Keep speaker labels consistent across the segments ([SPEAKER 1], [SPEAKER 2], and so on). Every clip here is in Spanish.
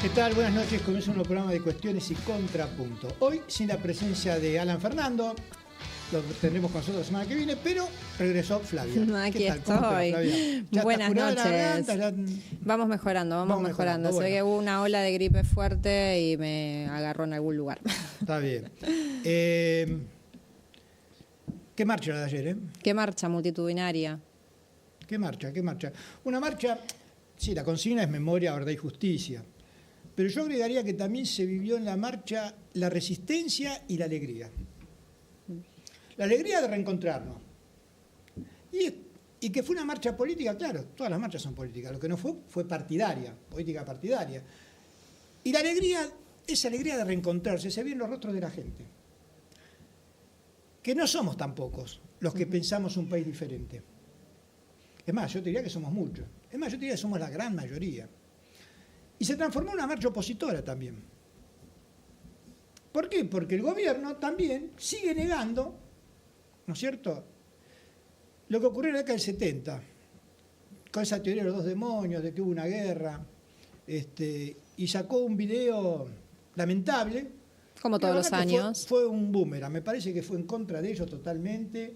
[SPEAKER 1] ¿Qué tal? Buenas noches. Comienza un nuevo programa de Cuestiones y Contrapunto. Hoy sin la presencia de Alan Fernando, lo tendremos con nosotros la semana que viene, pero regresó Flavia.
[SPEAKER 2] Aquí
[SPEAKER 1] ¿Qué tal? ¿Cómo
[SPEAKER 2] estoy.
[SPEAKER 1] estás, Flavia?
[SPEAKER 2] Buenas noches.
[SPEAKER 1] Garganta,
[SPEAKER 2] Vamos mejorando. Se ve que hubo una ola de gripe fuerte y me agarró en algún lugar.
[SPEAKER 1] Está bien. ¿Qué marcha la de ayer,
[SPEAKER 2] Qué marcha multitudinaria.
[SPEAKER 1] ¿Qué marcha? Una marcha, sí, la consigna es memoria, verdad y justicia. Pero yo agregaría que también se vivió en la marcha la resistencia y la alegría. La alegría de reencontrarnos. Y que fue una marcha política, claro, todas las marchas son políticas. Lo que no fue partidaria, política partidaria. Y la alegría, esa alegría de reencontrarse, se ve en los rostros de la gente. Que no somos tan pocos los que pensamos un país diferente. Es más, yo te diría que somos muchos. Es más, yo te diría que somos la gran mayoría. Y se transformó en una marcha opositora también. ¿Por qué? Porque el gobierno también sigue negando, ¿no es cierto?, lo que ocurrió en la década del 70, con esa teoría de los dos demonios, de que hubo una guerra, y sacó un video lamentable.
[SPEAKER 2] Como todos los años.
[SPEAKER 1] Fue un boomerang, me parece que fue en contra de ellos totalmente,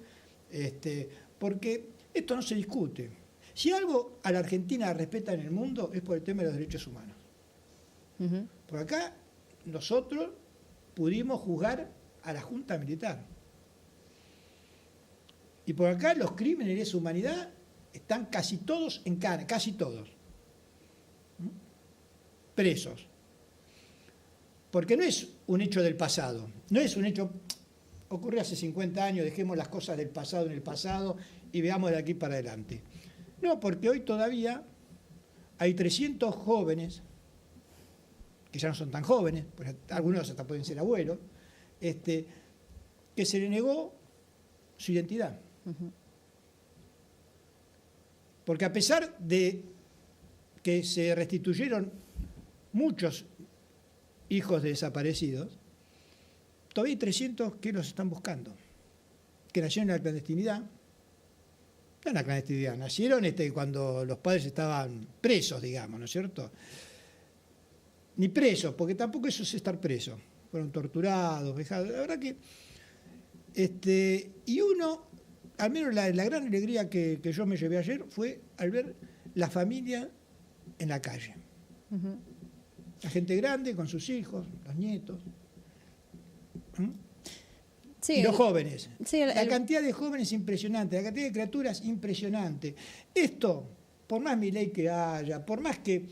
[SPEAKER 1] porque esto no se discute. Si algo a la Argentina respeta en el mundo es por el tema de los derechos humanos.
[SPEAKER 2] Uh-huh.
[SPEAKER 1] Por acá nosotros pudimos juzgar a la Junta Militar. Y por acá los crímenes de lesa humanidad están casi todos en cana, casi todos. Presos. Porque no es un hecho del pasado, no es un hecho, ocurrió hace 50 años, dejemos las cosas del pasado en el pasado y veamos de aquí para adelante. No, porque hoy todavía hay 300 jóvenes, que ya no son tan jóvenes, pues algunos hasta pueden ser abuelos, que se le negó su identidad.
[SPEAKER 2] Uh-huh.
[SPEAKER 1] Porque a pesar de que se restituyeron muchos hijos de desaparecidos, todavía hay 300 que los están buscando, que nacieron en la clandestinidad. No en la clandestinidad, nacieron cuando los padres estaban presos, digamos, ¿no es cierto? Ni presos, porque tampoco eso es estar preso. Fueron torturados, vejados. La verdad que... y uno, al menos la gran alegría que yo me llevé ayer fue al ver la familia en la calle.
[SPEAKER 2] Uh-huh.
[SPEAKER 1] La gente grande con sus hijos, los nietos.
[SPEAKER 2] Sí,
[SPEAKER 1] y los jóvenes.
[SPEAKER 2] Sí,
[SPEAKER 1] la cantidad de jóvenes impresionante, la cantidad de criaturas impresionante. Esto, por más Milei que haya, por más que...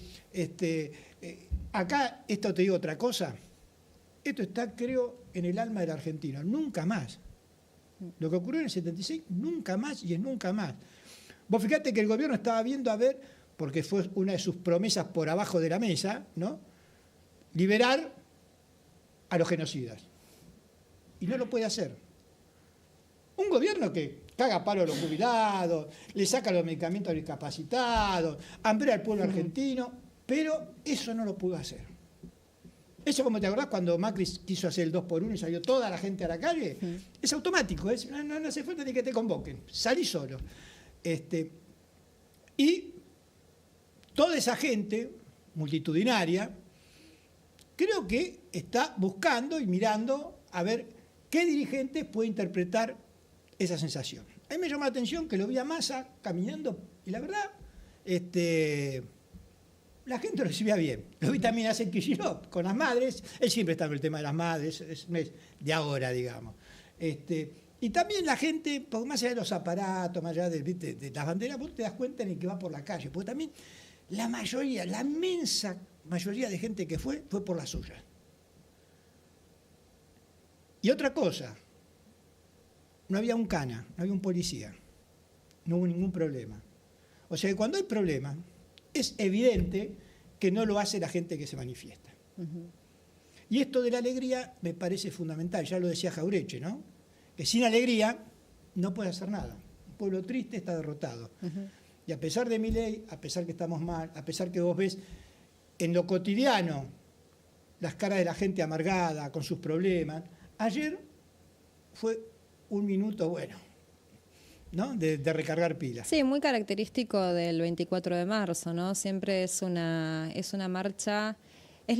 [SPEAKER 1] acá, esto te digo otra cosa, esto está, creo, en el alma del argentino. Nunca más. Lo que ocurrió en el 76, nunca más y es nunca más. Vos fíjate que el gobierno estaba viendo a ver, porque fue una de sus promesas por abajo de la mesa, ¿no?, liberar a los genocidas. Y no lo puede hacer. Un gobierno que caga a palo a los jubilados, le saca los medicamentos a los discapacitados, hambrea al pueblo argentino, pero eso no lo pudo hacer. Eso, como te acordás, cuando Macri quiso hacer el 2x1 y salió toda la gente a la calle, es automático, no hace falta ni que te convoquen, salí solo. Y toda esa gente multitudinaria, creo que está buscando y mirando a ver qué dirigente puede interpretar esa sensación. A mí me llamó la atención que lo vi a Massa caminando y la verdad, la gente lo recibía bien. Lo vi también a Kicillof con las madres. Él siempre está con el tema de las madres, no es de ahora, digamos. Y también la gente, porque más allá de los aparatos, más allá de las banderas, vos te das cuenta en el que va por la calle. Porque también la mayoría, la inmensa mayoría de gente que fue por la suya. Y otra cosa, no había un cana, no había un policía, no hubo ningún problema. O sea que cuando hay problema, es evidente que no lo hace la gente que se manifiesta.
[SPEAKER 2] Uh-huh.
[SPEAKER 1] Y esto de la alegría me parece fundamental, ya lo decía Jauretche, ¿no?, que sin alegría no puede hacer nada. Un pueblo triste está derrotado.
[SPEAKER 2] Uh-huh.
[SPEAKER 1] Y a pesar de Milei, a pesar que estamos mal, a pesar que vos ves en lo cotidiano las caras de la gente amargada, con sus problemas, ayer fue un minuto bueno, ¿no?, de recargar pilas.
[SPEAKER 2] Sí, muy característico del 24 de marzo, ¿no? Siempre es una marcha es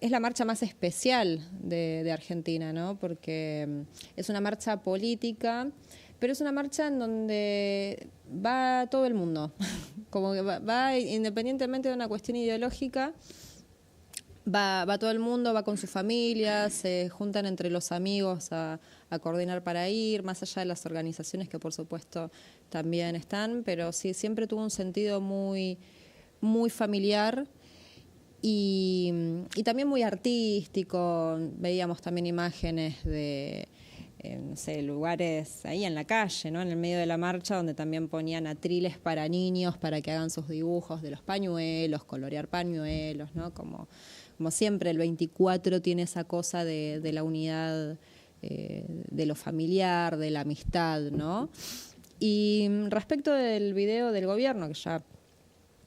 [SPEAKER 2] la marcha más especial de Argentina, ¿no? Porque es una marcha política, pero es una marcha en donde va todo el mundo. Como que va independientemente de una cuestión ideológica, va todo el mundo, va con su familia, se juntan entre los amigos a coordinar para ir, más allá de las organizaciones que por supuesto también están, pero sí, siempre tuvo un sentido muy, muy familiar y también muy artístico. Veíamos también imágenes de no sé, lugares ahí en la calle, ¿no? En el medio de la marcha, donde también ponían atriles para niños para que hagan sus dibujos de los pañuelos, colorear pañuelos, ¿no? Como siempre, el 24 tiene esa cosa de la unidad, de lo familiar, de la amistad, ¿no? Y respecto del video del gobierno, que ya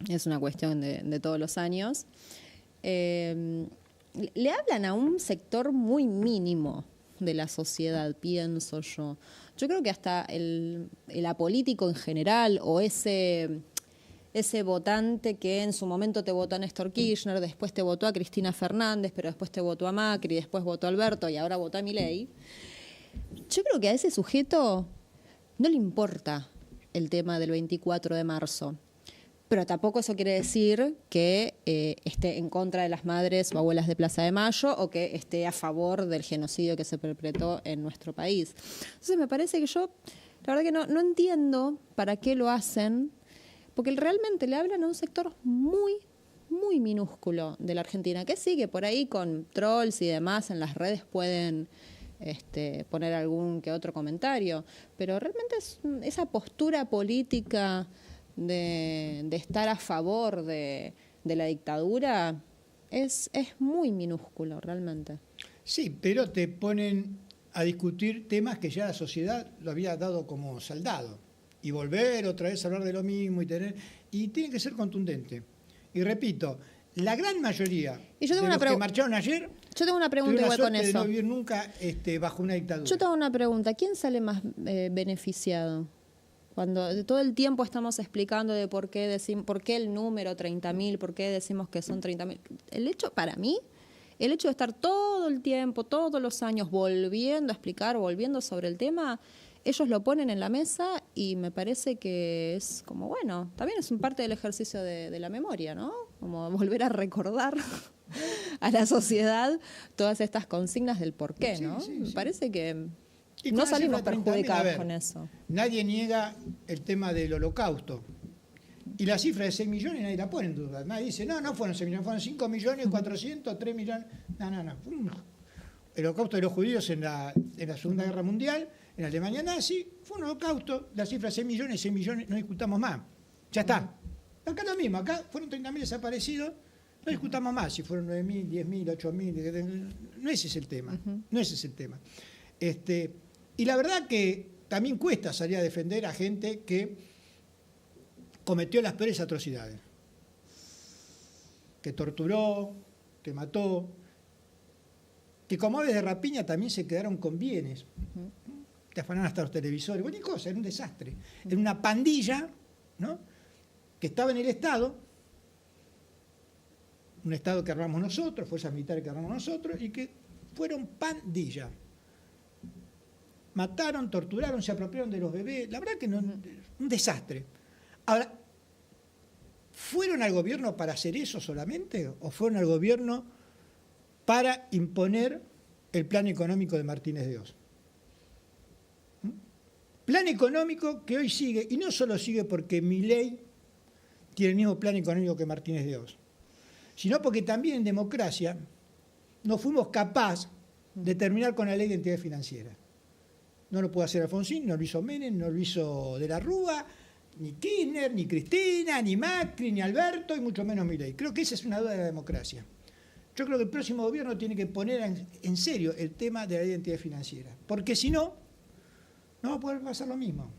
[SPEAKER 2] es una cuestión de todos los años, le hablan a un sector muy mínimo de la sociedad, pienso yo. Yo creo que hasta el apolítico en general, o ese votante que en su momento te votó a Néstor Kirchner, después te votó a Cristina Fernández, pero después te votó a Macri, después votó a Alberto y ahora votó a Milei. Yo creo que a ese sujeto no le importa el tema del 24 de marzo. Pero tampoco eso quiere decir que esté en contra de las madres o abuelas de Plaza de Mayo o que esté a favor del genocidio que se perpetró en nuestro país. Entonces me parece que yo, la verdad que no entiendo para qué lo hacen, porque realmente le hablan a un sector muy, muy minúsculo de la Argentina, que sí, que por ahí con trolls y demás en las redes pueden poner algún que otro comentario, pero realmente esa postura política de estar a favor de la dictadura es muy minúsculo realmente.
[SPEAKER 1] Sí, pero te ponen a discutir temas que ya la sociedad lo había dado como saldado y volver otra vez a hablar de lo mismo y tiene que ser contundente. Y repito, la gran mayoría de los que marcharon ayer,
[SPEAKER 2] yo tengo una pregunta igual con eso.
[SPEAKER 1] De no vivir nunca bajo una dictadura.
[SPEAKER 2] Yo tengo una pregunta, ¿quién sale más beneficiado? Cuando todo el tiempo estamos explicando de por qué el número 30.000, por qué decimos que son 30.000. Para mí, el hecho de estar todo el tiempo, todos los años, volviendo a explicar, volviendo sobre el tema, ellos lo ponen en la mesa y me parece que es como, bueno, también es un parte del ejercicio de la memoria, ¿no? Como volver a recordar a la sociedad todas estas consignas del por qué, ¿no? Sí. Me parece que no salimos perjudicados con eso.
[SPEAKER 1] Nadie niega el tema del holocausto. Y la cifra de 6 millones nadie la pone en duda. Nadie dice, no fueron 6 millones, fueron 5 millones, 400, 3 millones. No. El holocausto de los judíos en la Segunda Guerra Mundial, en Alemania nazi, fue un holocausto. La cifra de 6 millones, no discutamos más. Ya está. Acá lo mismo, acá fueron 30.000 desaparecidos, no discutamos más si fueron 9.000, 10.000, 8.000. No ese es el tema. No ese es el tema. Y la verdad que también cuesta salir a defender a gente que cometió las peores atrocidades. Que torturó, que mató, que como aves de rapiña también se quedaron con bienes. Que afanaron hasta los televisores, cualquier cosa, era un desastre. Era una pandilla, ¿no?, que estaba en el Estado, un Estado que armamos nosotros, fuerzas militares que armamos nosotros, y que fueron pandilla. Mataron, torturaron, se apropiaron de los bebés. La verdad que un desastre. Ahora, ¿fueron al gobierno para hacer eso solamente? ¿O fueron al gobierno para imponer el plan económico de Martínez de Oz? Plan económico que hoy sigue, y no solo sigue porque Milei tiene el mismo plan económico que Martínez de Oz, sino porque también en democracia no fuimos capaces de terminar con la ley de identidad financiera. No lo pudo hacer Alfonsín, no lo hizo Menem, no lo hizo De la Rúa, ni Kirchner, ni Cristina, ni Macri, ni Alberto, y mucho menos Milei. Creo que esa es una duda de la democracia. Yo creo que el próximo gobierno tiene que poner en serio el tema de la identidad financiera, porque si no, no va a poder pasar lo mismo.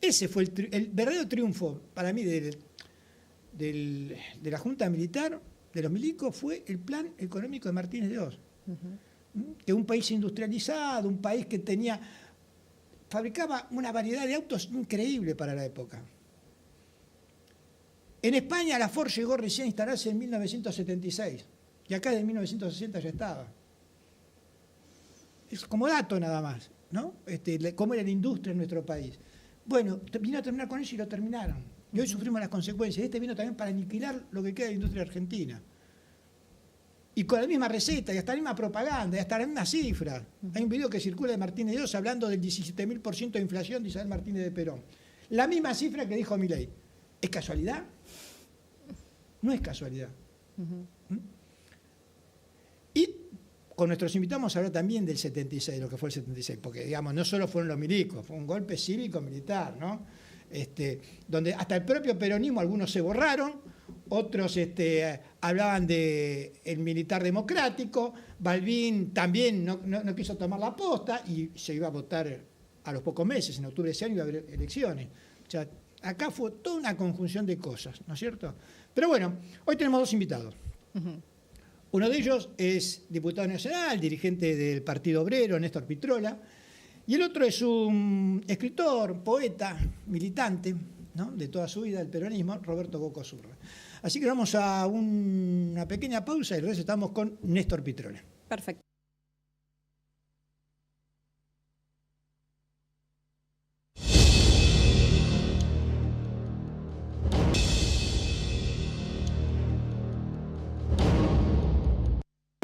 [SPEAKER 1] Ese fue el verdadero triunfo para mí de la Junta Militar, de los milicos, fue el plan económico de Martínez de Oz. Que un país industrializado, un país que fabricaba una variedad de autos increíble para la época. En España la Ford llegó recién a instalarse en 1976 y acá de 1960 ya estaba. Es como dato nada más, ¿no? Cómo era la industria en nuestro país. Bueno, vino a terminar con eso y lo terminaron. Y hoy sufrimos las consecuencias. Este vino también para aniquilar lo que queda de la industria argentina. Y con la misma receta, y hasta la misma propaganda, y hasta la misma cifra. Hay un video que circula de Martínez de Oz hablando del 17.000% de inflación de Isabel Martínez de Perón. La misma cifra que dijo Milei. ¿Es casualidad? No es casualidad. Y con nuestros invitados vamos a hablar también del 76, lo que fue el 76, porque digamos, no solo fueron los milicos, fue un golpe cívico-militar, ¿no? Donde hasta el propio peronismo algunos se borraron, otros hablaban del militar democrático, Balbín también no quiso tomar la posta y se iba a votar a los pocos meses, en octubre de ese año iba a haber elecciones. O sea, acá fue toda una conjunción de cosas, ¿no es cierto? Pero bueno, hoy tenemos dos invitados. Uno de ellos es diputado nacional, dirigente del Partido Obrero, Néstor Pitrola, y el otro es un escritor, poeta, militante, ¿no?, de toda su vida del peronismo, Roberto Coco Zurra. Así que vamos a una pequeña pausa y luego estamos con Néstor Pitrola.
[SPEAKER 2] Perfecto.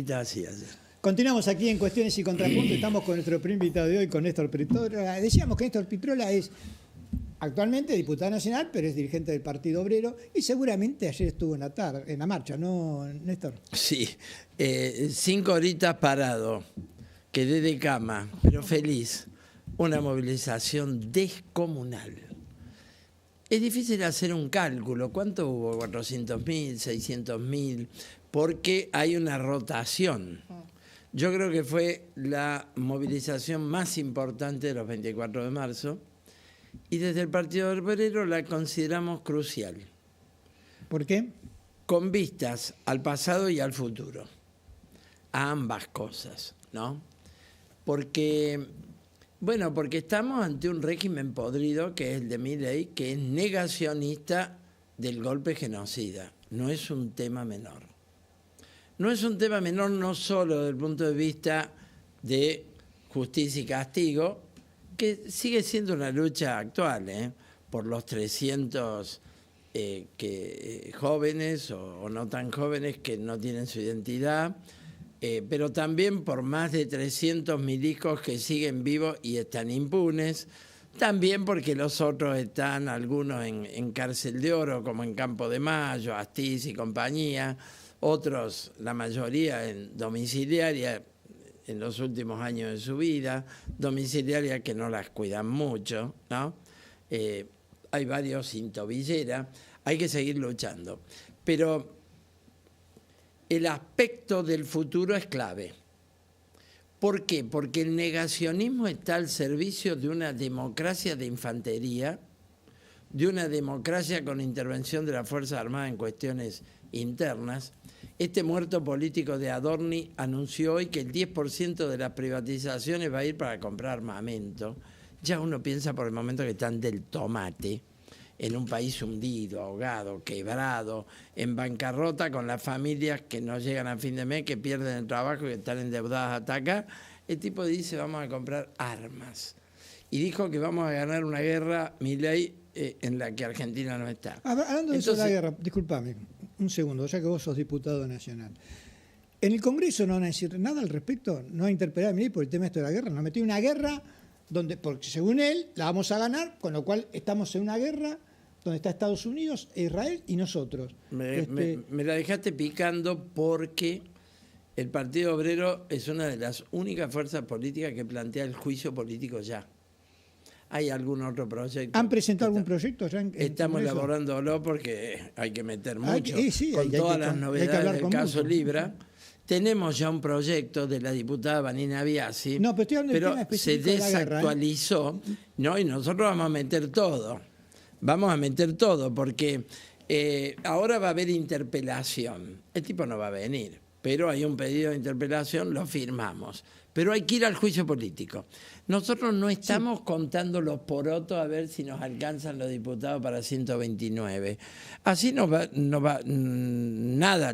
[SPEAKER 3] Gracias.
[SPEAKER 1] Continuamos aquí en Cuestiones y Contrapuntos. Estamos con nuestro primer invitado de hoy, con Néstor Pitrola. Decíamos que Néstor Pitrola es actualmente diputado nacional, pero es dirigente del Partido Obrero y seguramente ayer estuvo en la marcha, ¿no, Néstor?
[SPEAKER 3] Sí, 5 horitas parado, quedé de cama, pero feliz. Una movilización descomunal. Es difícil hacer un cálculo. ¿Cuánto hubo? 400.000, 600.000, porque hay una rotación. Yo creo que fue la movilización más importante de los 24 de marzo y desde el Partido Obrero la consideramos crucial.
[SPEAKER 1] ¿Por qué?
[SPEAKER 3] Con vistas al pasado y al futuro, a ambas cosas, ¿no? Porque estamos ante un régimen podrido que es el de Milei, que es negacionista del golpe genocida. No es un tema menor. No es un tema menor no solo desde el punto de vista de justicia y castigo, que sigue siendo una lucha actual, por los 300 jóvenes o no tan jóvenes que no tienen su identidad, pero también por más de 300 milicos que siguen vivos y están impunes, también porque los otros están, algunos en cárcel de oro, como en Campo de Mayo, Astiz y compañía, otros, la mayoría, en domiciliaria en los últimos años de su vida, domiciliaria que no las cuidan mucho, ¿no? Hay varios sin tobillera, hay que seguir luchando. Pero el aspecto del futuro es clave. ¿Por qué? Porque el negacionismo está al servicio de una democracia de infantería, de una democracia con intervención de las Fuerzas Armadas en cuestiones internas. Este muerto político de Adorni anunció hoy que el 10% de las privatizaciones va a ir para comprar armamento. Ya uno piensa por el momento que están del tomate, en un país hundido, ahogado, quebrado, en bancarrota, con las familias que no llegan a fin de mes, que pierden el trabajo y que están endeudadas hasta acá. El tipo dice, vamos a comprar armas. Y dijo que vamos a ganar una guerra, Milei, en la que Argentina no está.
[SPEAKER 1] Hablando de eso de la guerra, discúlpame, un segundo, ya que vos sos diputado nacional. ¿En el Congreso no van a decir nada al respecto? ¿No va a interpelar a Milei por el tema esto de la guerra? Nos metió en una guerra donde, porque según él, la vamos a ganar, con lo cual estamos en una guerra donde está Estados Unidos, Israel y nosotros.
[SPEAKER 3] Me la dejaste picando porque el Partido Obrero es una de las únicas fuerzas políticas que plantea el juicio político ya. ¿Hay algún otro proyecto?
[SPEAKER 1] ¿Han presentado algún proyecto ya
[SPEAKER 3] Estamos elaborándolo porque hay que meter mucho.
[SPEAKER 1] Sí,
[SPEAKER 3] con todas las novedades del caso
[SPEAKER 1] mucho.
[SPEAKER 3] Libra. Tenemos ya un proyecto de la diputada Vanina Biasi,
[SPEAKER 1] no, pero
[SPEAKER 3] se desactualizó, ¿no? Y nosotros vamos a meter todo. Vamos a meter todo porque ahora va a haber interpelación. El tipo no va a venir. pero hay un pedido de interpelación, lo firmamos. Pero hay que ir al juicio político. Nosotros no estamos contando los porotos a ver si nos alcanzan los diputados para 129. Así nada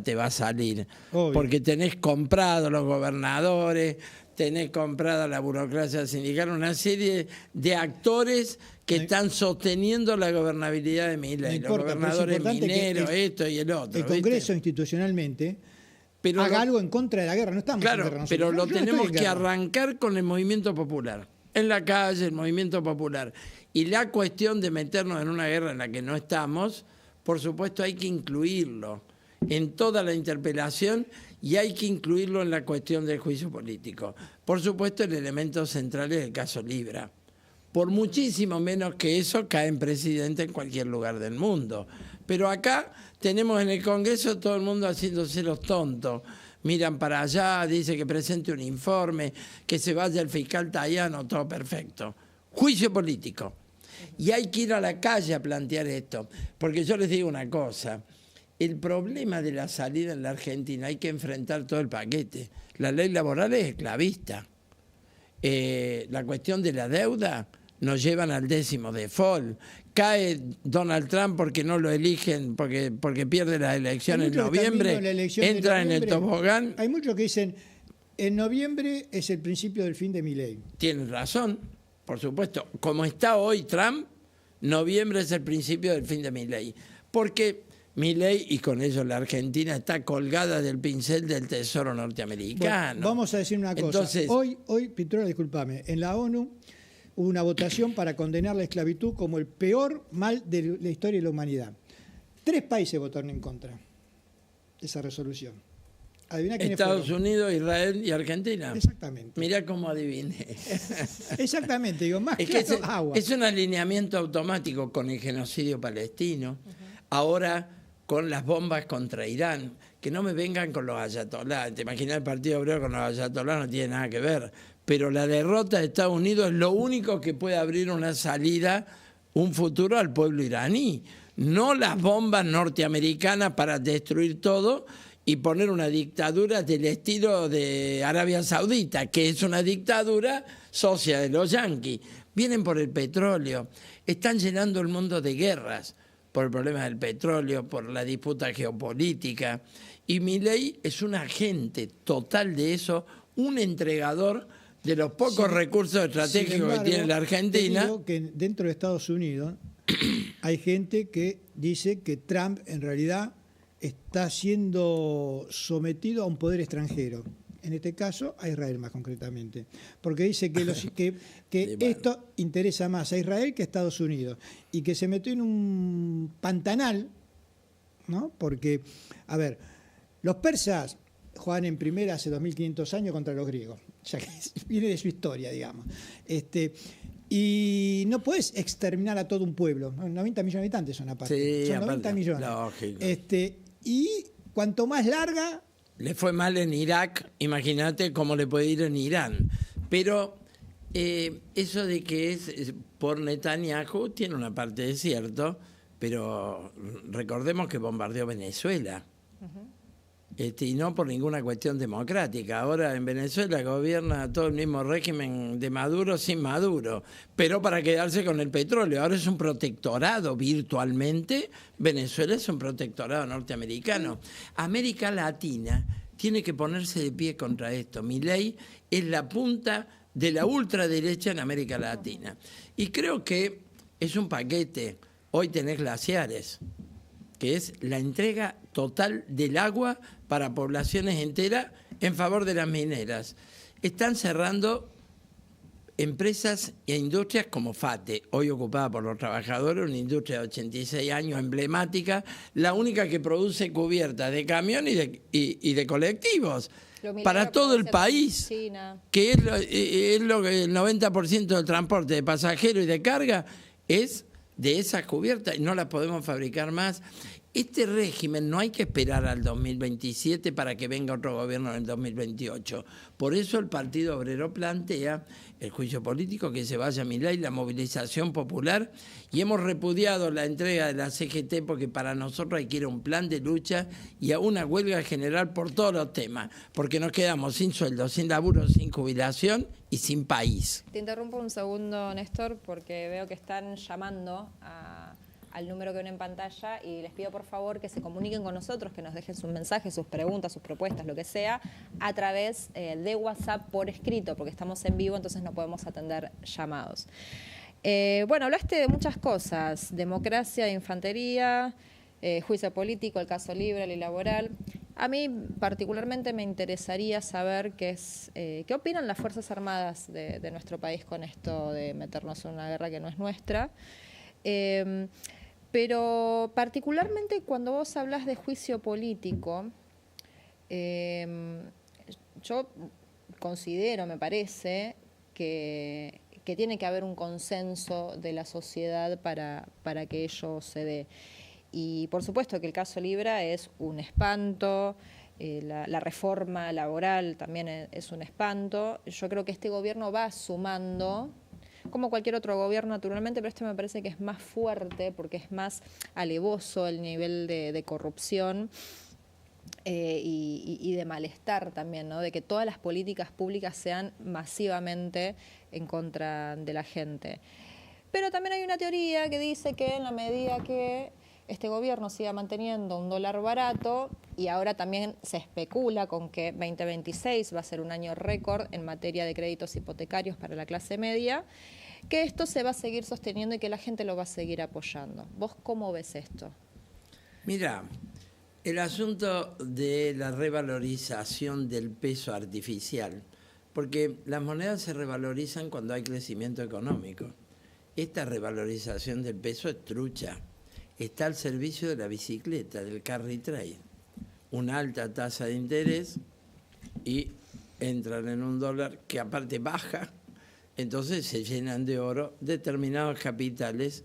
[SPEAKER 3] te va a salir. Obvio. Porque tenés comprado los gobernadores, tenés comprada la burocracia sindical, una serie de actores que están sosteniendo la gobernabilidad de Milei. Los gobernadores mineros, esto y el otro.
[SPEAKER 1] El Congreso institucionalmente... Pero haga algo en contra de la guerra, no estamos en guerra nosotros.
[SPEAKER 3] Pero lo tenemos que arrancar con el movimiento popular. En la calle, el movimiento popular. Y la cuestión de meternos en una guerra en la que no estamos, por supuesto hay que incluirlo en toda la interpelación y hay que incluirlo en la cuestión del juicio político. Por supuesto el elemento central es el caso Libra. Por muchísimo menos que eso caen presidente en cualquier lugar del mundo. Pero acá tenemos en el Congreso todo el mundo haciéndose los tontos. Miran para allá, dice que presente un informe, que se vaya el fiscal Tayano, todo perfecto. Juicio político. Y hay que ir a la calle a plantear esto. Porque yo les digo una cosa, el problema de la salida en la Argentina hay que enfrentar todo el paquete. La ley laboral es esclavista. La cuestión de la deuda nos llevan al 10º default. Cae Donald Trump porque no lo eligen, porque pierde las elecciones en noviembre, entra en el tobogán.
[SPEAKER 1] Hay muchos que dicen, en noviembre es el principio del fin de Milei.
[SPEAKER 3] Tienen razón, por supuesto. Como está hoy Trump, noviembre es el principio del fin de Milei. Porque Milei, y con ello la Argentina, está colgada del pincel del Tesoro norteamericano.
[SPEAKER 1] Bueno, vamos a decir una cosa.
[SPEAKER 3] Entonces,
[SPEAKER 1] hoy, Pitrola, discúlpame, en la ONU hubo una votación para condenar la esclavitud como el peor mal de la historia de la humanidad. 3 países votaron en contra de esa resolución. Adivina quiénes
[SPEAKER 3] Estados
[SPEAKER 1] fueron.
[SPEAKER 3] Unidos, Israel y Argentina.
[SPEAKER 1] Exactamente.
[SPEAKER 3] Mirá cómo adiviné.
[SPEAKER 1] Exactamente, digo, más
[SPEAKER 3] es
[SPEAKER 1] claro,
[SPEAKER 3] que
[SPEAKER 1] agua.
[SPEAKER 3] es un alineamiento automático con el genocidio palestino, ahora con las bombas contra Irán, que no me vengan con los ayatolás. Te imaginas, el Partido Obrero con los ayatolás no tiene nada que ver. Pero la derrota de Estados Unidos es lo único que puede abrir una salida, un futuro al pueblo iraní. No las bombas norteamericanas para destruir todo y poner una dictadura del estilo de Arabia Saudita, que es una dictadura socia de los yanquis. Vienen por el petróleo, están llenando el mundo de guerras por el problema del petróleo, por la disputa geopolítica. Y Milei es un agente total de eso, un entregador de los pocos recursos estratégicos que tiene la Argentina.
[SPEAKER 1] Te digo que dentro de Estados Unidos hay gente que dice que Trump en realidad está siendo sometido a un poder extranjero. En este caso, a Israel más concretamente. Porque dice que esto interesa más a Israel que a Estados Unidos. Y que se metió en un pantanal, ¿no? Porque, a ver, los persas juegan en primera hace 2500 años contra los griegos. O sea, que viene de su historia, digamos. Y no puedes exterminar a todo un pueblo. 90 millones de habitantes son aparte.
[SPEAKER 3] Sí,
[SPEAKER 1] son 90 millones.
[SPEAKER 3] Lógico.
[SPEAKER 1] Y cuanto más larga...
[SPEAKER 3] Le fue mal en Irak, imagínate cómo le puede ir en Irán. Pero eso de que es por Netanyahu tiene una parte de cierto, pero recordemos que bombardeó Venezuela. Y no por ninguna cuestión democrática. Ahora en Venezuela gobierna todo el mismo régimen de Maduro sin Maduro, pero para quedarse con el petróleo. Ahora es un protectorado virtualmente. Venezuela es un protectorado norteamericano. América Latina tiene que ponerse de pie contra esto. Milei es la punta de la ultraderecha en América Latina. Y creo que es un paquete. Hoy tenés glaciares, que es la entrega total del agua para poblaciones enteras en favor de las mineras. Están cerrando empresas e industrias como FATE, hoy ocupada por los trabajadores, una industria de 86 años emblemática, la única que produce cubiertas de camión y de colectivos para todo el país, que es lo que el 90% del transporte de pasajeros y de carga es de esas cubiertas y no las podemos fabricar más. Este régimen no hay que esperar al 2027 para que venga otro gobierno en el 2028. Por eso el Partido Obrero plantea el juicio político, que se vaya Milei, la movilización popular, y hemos repudiado la entrega de la CGT porque para nosotros hay que ir a un plan de lucha y a una huelga general por todos los temas, porque nos quedamos sin sueldo, sin laburo, sin jubilación y sin país.
[SPEAKER 2] Te interrumpo un segundo, Néstor, porque veo que están llamando al número que ven en pantalla y les pido por favor que se comuniquen con nosotros, que nos dejen sus mensajes, sus preguntas, sus propuestas, lo que sea, a través de WhatsApp por escrito, porque estamos en vivo, entonces no podemos atender llamados. Bueno, hablaste de muchas cosas, democracia, infantería, juicio político, el caso libre, y laboral. A mí particularmente me interesaría saber qué opinan las Fuerzas Armadas de nuestro país con esto de meternos en una guerra que no es nuestra. Pero particularmente cuando vos hablas de juicio político, yo considero, me parece, que tiene que haber un consenso de la sociedad para que ello se dé. Y por supuesto que el caso Libra es un espanto, la reforma laboral también es un espanto. Yo creo que este gobierno va sumando, como cualquier otro gobierno naturalmente, pero este me parece que es más fuerte porque es más alevoso el nivel de corrupción y de malestar también, ¿no? De que todas las políticas públicas sean masivamente en contra de la gente. Pero también hay una teoría que dice que en la medida que este gobierno siga manteniendo un dólar barato, y ahora también se especula con que 2026 va a ser un año récord en materia de créditos hipotecarios para la clase media, que esto se va a seguir sosteniendo y que la gente lo va a seguir apoyando. ¿Vos cómo ves esto?
[SPEAKER 3] Mira, el asunto de la revalorización del peso artificial, porque las monedas se revalorizan cuando hay crecimiento económico. Esta revalorización del peso es trucha. Está al servicio de la bicicleta, del carry trade. Una alta tasa de interés y entran en un dólar que aparte baja, entonces se llenan de oro determinados capitales.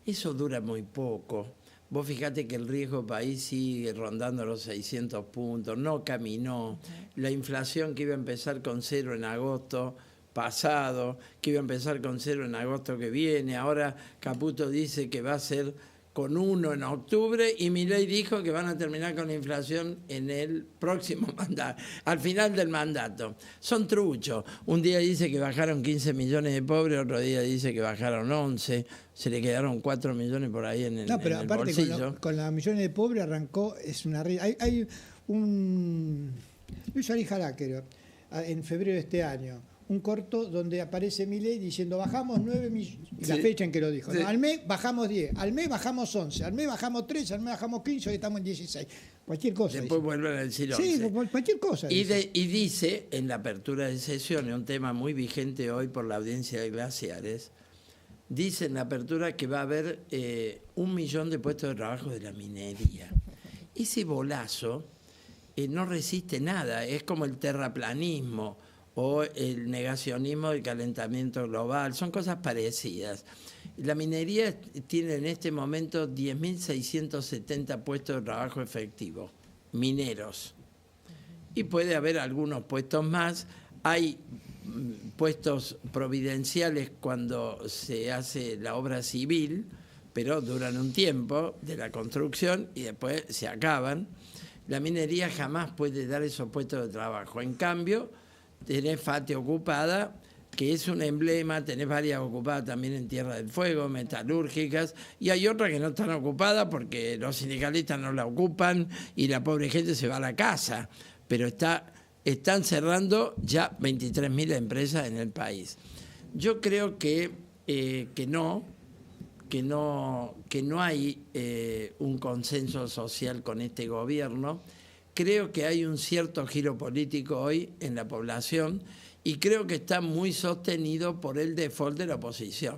[SPEAKER 3] Eso dura muy poco. Vos fijate que el riesgo país sigue rondando los 600 puntos, no caminó. La inflación que iba a empezar con 0 en agosto pasado, que iba a empezar con 0 en agosto que viene, ahora Caputo dice que va a ser con 1 en octubre y Milei dijo que van a terminar con la inflación en el próximo mandato, al final del mandato. Son truchos. Un día dice que bajaron 15 millones de pobres, otro día dice que bajaron 11, se le quedaron 4 millones por ahí en el bolsillo. No, pero aparte
[SPEAKER 1] con los millones de pobres arrancó, es una... Hay un... Luis Arijala, creo, en febrero de este año, un corto donde aparece Milei diciendo bajamos 9 millones, y la fecha en que lo dijo. Sí. ¿No? Al mes bajamos 10, al mes bajamos 11, al mes bajamos 13, al mes bajamos 15, hoy estamos en 16. Cualquier cosa.
[SPEAKER 3] Después vuelven a decir 11.
[SPEAKER 1] Sí, cualquier cosa.
[SPEAKER 3] Y dice, en la apertura de sesiones, un tema muy vigente hoy por la audiencia de Glaciares, dice en la apertura que va a haber 1 millón de puestos de trabajo de la minería. Ese bolazo no resiste nada, es como el terraplanismo o el negacionismo del calentamiento global, son cosas parecidas. La minería tiene en este momento 10.670 puestos de trabajo efectivos, mineros. Y puede haber algunos puestos más. Hay puestos providenciales cuando se hace la obra civil, pero duran un tiempo de la construcción y después se acaban. La minería jamás puede dar esos puestos de trabajo. En cambio, tenés FATE ocupada, que es un emblema, tenés varias ocupadas también en Tierra del Fuego, metalúrgicas, y hay otras que no están ocupadas porque los sindicalistas no la ocupan y la pobre gente se va a la casa. Pero están cerrando ya 23.000 empresas en el país. Yo creo que no hay un consenso social con este gobierno. Creo que hay un cierto giro político hoy en la población y creo que está muy sostenido por el default de la oposición.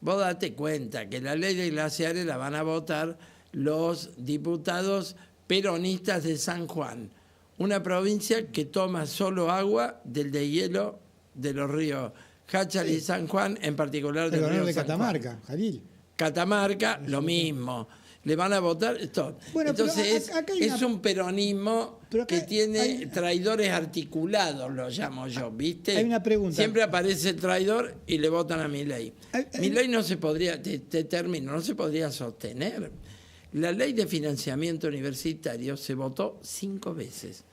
[SPEAKER 3] Vos date cuenta que la ley de glaciares la van a votar los diputados peronistas de San Juan, una provincia que toma solo agua del deshielo de los ríos Jáchal y San Juan, en particular del río
[SPEAKER 1] de
[SPEAKER 3] San
[SPEAKER 1] Catamarca,
[SPEAKER 3] Juan.
[SPEAKER 1] Jalil.
[SPEAKER 3] Catamarca, lo mismo. le van a votar esto.
[SPEAKER 1] Bueno,
[SPEAKER 3] entonces
[SPEAKER 1] acá hay
[SPEAKER 3] es un peronismo que tiene
[SPEAKER 1] hay
[SPEAKER 3] traidores articulados, lo llamo yo, ¿viste?
[SPEAKER 1] Hay una pregunta.
[SPEAKER 3] Siempre aparece el traidor y le votan a Milei. Milei no se podría, te termino, no se podría sostener. La ley de financiamiento universitario se votó 5 veces.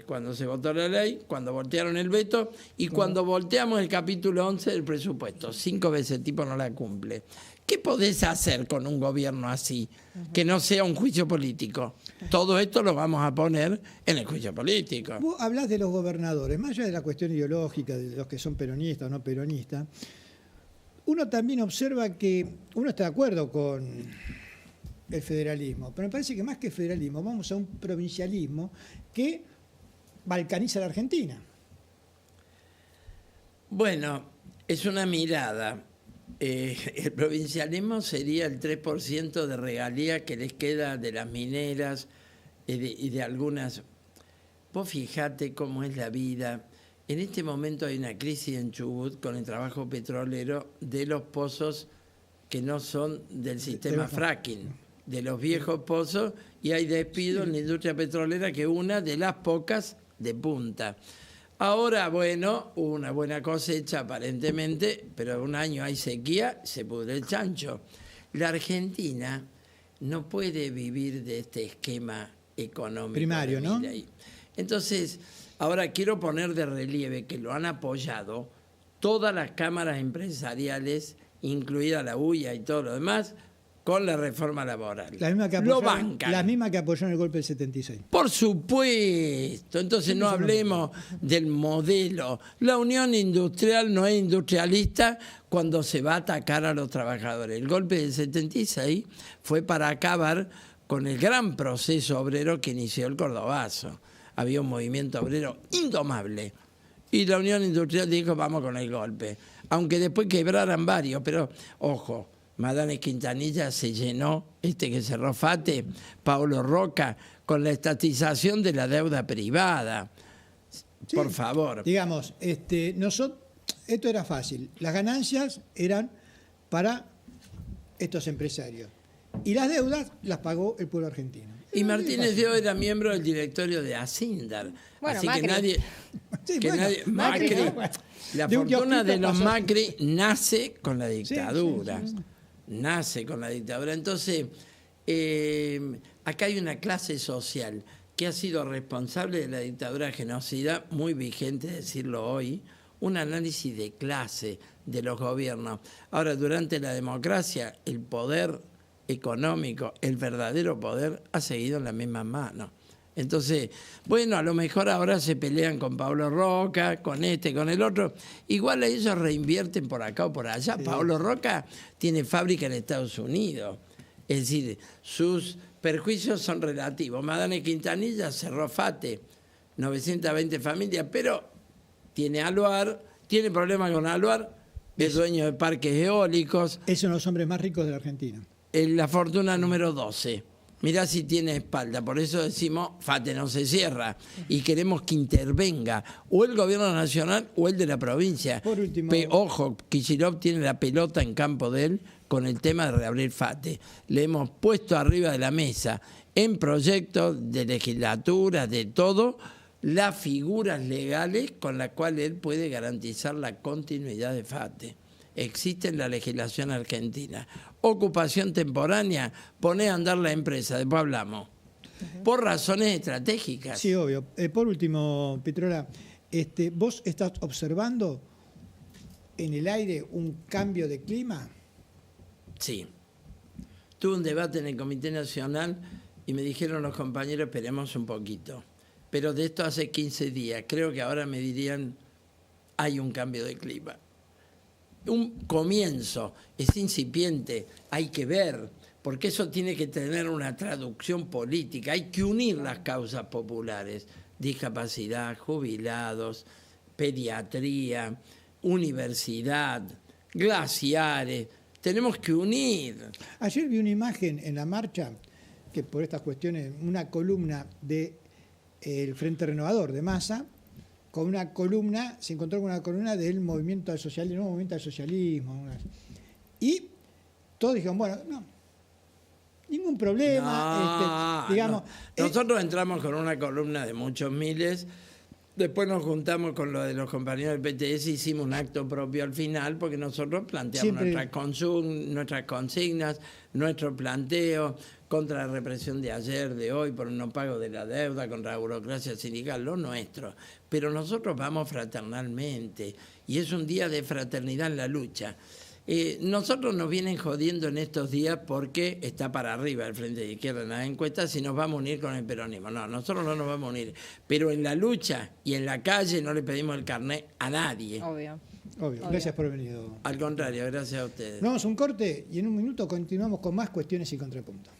[SPEAKER 3] Cuando se votó la ley, cuando voltearon el veto y cuando volteamos el capítulo 11 del presupuesto. 5 veces el tipo no la cumple. ¿Qué podés hacer con un gobierno así? Que no sea un juicio político. Todo esto lo vamos a poner en el juicio político.
[SPEAKER 1] Vos hablás de los gobernadores, más allá de la cuestión ideológica, de los que son peronistas o no peronistas, uno también observa que uno está de acuerdo con el federalismo, pero me parece que más que federalismo vamos a un provincialismo que balcaniza la Argentina.
[SPEAKER 3] Bueno, es una mirada. El provincialismo sería el 3% de regalía que les queda de las mineras y de algunas. Vos fijate cómo es la vida. En este momento hay una crisis en Chubut con el trabajo petrolero de los pozos que no son del sistema fracking, de los viejos pozos, y hay despidos en la industria petrolera, que es una de las pocas de punta. Ahora, bueno, hubo una buena cosecha aparentemente, pero un año hay sequía, se pudre el chancho. La Argentina no puede vivir de este esquema económico
[SPEAKER 1] primario, ¿no?
[SPEAKER 3] Entonces, ahora quiero poner de relieve que lo han apoyado todas las cámaras empresariales, incluida la UIA y todo lo demás, con la reforma laboral.
[SPEAKER 1] La misma que
[SPEAKER 3] lo
[SPEAKER 1] apoyaron,
[SPEAKER 3] bancan.
[SPEAKER 1] la misma que apoyaron el golpe del 76.
[SPEAKER 3] Por supuesto. Entonces no hablemos del modelo. La unión industrial no es industrialista cuando se va a atacar a los trabajadores. El golpe del 76 fue para acabar con el gran proceso obrero que inició el Cordobazo. Había un movimiento obrero indomable. Y la unión industrial dijo, vamos con el golpe. Aunque después quebraran varios, pero ojo, Madame Quintanilla se llenó, que cerró FATE, Paulo Roca, con la estatización de la deuda privada. Sí, por favor.
[SPEAKER 1] Digamos, esto era fácil. Las ganancias eran para estos empresarios. Y las deudas las pagó el pueblo argentino.
[SPEAKER 3] Y Martínez de O era miembro del directorio de Asindar.
[SPEAKER 2] Bueno,
[SPEAKER 3] así
[SPEAKER 2] Macri.
[SPEAKER 3] que nadie...
[SPEAKER 1] Sí,
[SPEAKER 3] que
[SPEAKER 1] bueno,
[SPEAKER 3] nadie
[SPEAKER 1] Macri,
[SPEAKER 3] Macri,
[SPEAKER 1] bueno.
[SPEAKER 3] la
[SPEAKER 1] De un
[SPEAKER 3] fortuna de
[SPEAKER 1] kiosquito
[SPEAKER 3] los
[SPEAKER 1] pasó.
[SPEAKER 3] Macri nace con la dictadura.
[SPEAKER 1] Sí.
[SPEAKER 3] Nace con la dictadura. Entonces, acá hay una clase social que ha sido responsable de la dictadura genocida, muy vigente decirlo hoy, un análisis de clase de los gobiernos. Ahora, durante la democracia, el poder económico, el verdadero poder, ha seguido en la misma mano. Entonces, bueno, a lo mejor ahora se pelean con Pablo Roca, con con el otro. Igual ellos reinvierten por acá o por allá. Sí. Pablo Roca tiene fábrica en Estados Unidos. Es decir, sus perjuicios son relativos. Madame Quintanilla cerró FATE, 920 familias, pero tiene Aluar, tiene problemas con Aluar, es dueño de parques eólicos.
[SPEAKER 1] Es uno de los hombres más ricos de la Argentina.
[SPEAKER 3] La fortuna número 12. Mirá si tiene espalda, por eso decimos, FATE no se cierra y queremos que intervenga o el gobierno nacional o el de la provincia.
[SPEAKER 1] Por último,
[SPEAKER 3] ojo, Kicillof tiene la pelota en campo de él con el tema de reabrir FATE. Le hemos puesto arriba de la mesa en proyectos de legislatura, de todo, las figuras legales con las cuales él puede garantizar la continuidad de FATE. Existe en la legislación argentina. Ocupación temporánea, pone a andar la empresa, después hablamos. Por razones estratégicas.
[SPEAKER 1] Sí, obvio. Por último, Petrola, ¿vos estás observando en el aire un cambio de clima?
[SPEAKER 3] Sí. Tuve un debate en el Comité Nacional y me dijeron los compañeros, esperemos un poquito. Pero de esto hace 15 días. Creo que ahora me dirían, hay un cambio de clima. Un comienzo, es incipiente, hay que ver, porque eso tiene que tener una traducción política, hay que unir las causas populares, discapacidad, jubilados, pediatría, universidad, glaciares, tenemos que unir.
[SPEAKER 1] Ayer vi una imagen en la marcha, que por estas cuestiones, una columna del Frente Renovador de Massa, con una columna, se encontró con una columna del movimiento al socialismo, no, movimiento al socialismo. Y todos dijeron, bueno, no, Ningún problema, digamos.
[SPEAKER 3] No. Nosotros entramos con una columna de muchos miles, después nos juntamos con lo de los compañeros del PTS, hicimos un acto propio al final, porque nosotros planteamos nuestras consignas, nuestro planteo contra la represión de ayer, de hoy, por el no pago de la deuda, contra la burocracia sindical, lo nuestro. Pero nosotros vamos fraternalmente, y es un día de fraternidad en la lucha. Nosotros nos vienen jodiendo en estos días porque está para arriba el Frente de Izquierda en las encuestas y nos vamos a unir con el peronismo. No, nosotros no nos vamos a unir. Pero en la lucha y en la calle no le pedimos el carnet a nadie.
[SPEAKER 2] Obvio.
[SPEAKER 1] Gracias por venir.
[SPEAKER 3] Al contrario, gracias a ustedes.
[SPEAKER 1] Vamos a un corte y en un minuto continuamos con más cuestiones y contrapuntos.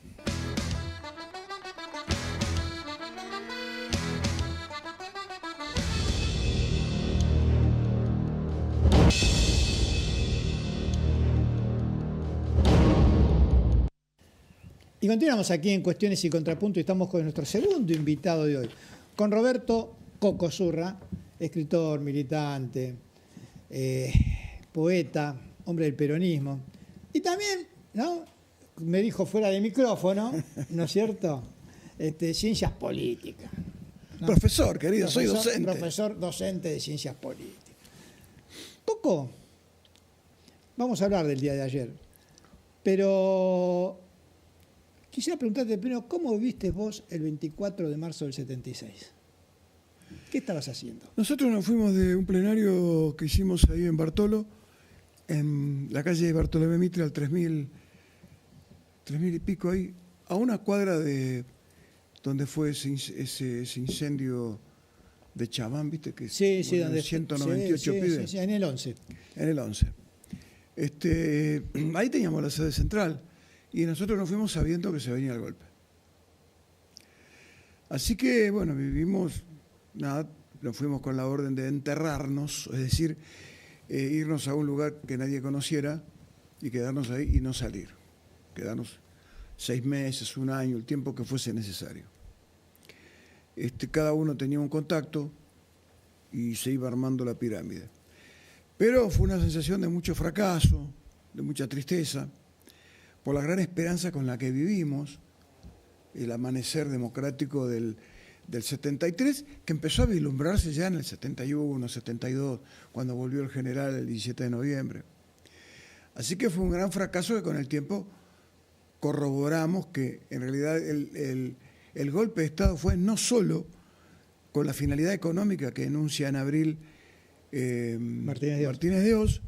[SPEAKER 1] Y continuamos aquí en Cuestiones y Contrapunto y estamos con nuestro segundo invitado de hoy, con Roberto Coco Zurra, escritor, militante, poeta, hombre del peronismo. Y también, ¿no? Me dijo fuera de micrófono, ¿no es cierto? Ciencias políticas, ¿no?
[SPEAKER 4] Profesor, querido, soy docente.
[SPEAKER 1] Profesor docente de ciencias políticas. Coco, vamos a hablar del día de ayer, pero quisiera preguntarte primero, ¿cómo viste vos el 24 de marzo del 76? ¿Qué estabas haciendo?
[SPEAKER 4] Nosotros nos fuimos de un plenario que hicimos ahí en Bartolo, en la calle de Bartolomé Mitre, al 3000 y pico ahí, a una cuadra de donde fue ese incendio de Chabán, ¿viste? Que
[SPEAKER 1] sí, donde
[SPEAKER 4] 198 pibes.
[SPEAKER 1] Sí, en el 11.
[SPEAKER 4] En el 11. Ahí teníamos la sede central. Y nosotros nos fuimos sabiendo que se venía el golpe. Así que, bueno, nos fuimos con la orden de enterrarnos, es decir, irnos a un lugar que nadie conociera y quedarnos ahí y no salir. Quedarnos 6 meses, 1 año, el tiempo que fuese necesario. Cada uno tenía un contacto y se iba armando la pirámide. Pero fue una sensación de mucho fracaso, de mucha tristeza, por la gran esperanza con la que vivimos, el amanecer democrático del 73, que empezó a vislumbrarse ya en el 71, 72, cuando volvió el general el 17 de noviembre. Así que fue un gran fracaso que con el tiempo corroboramos que en realidad el golpe de Estado fue no solo con la finalidad económica que enuncia en abril Martínez de Oz,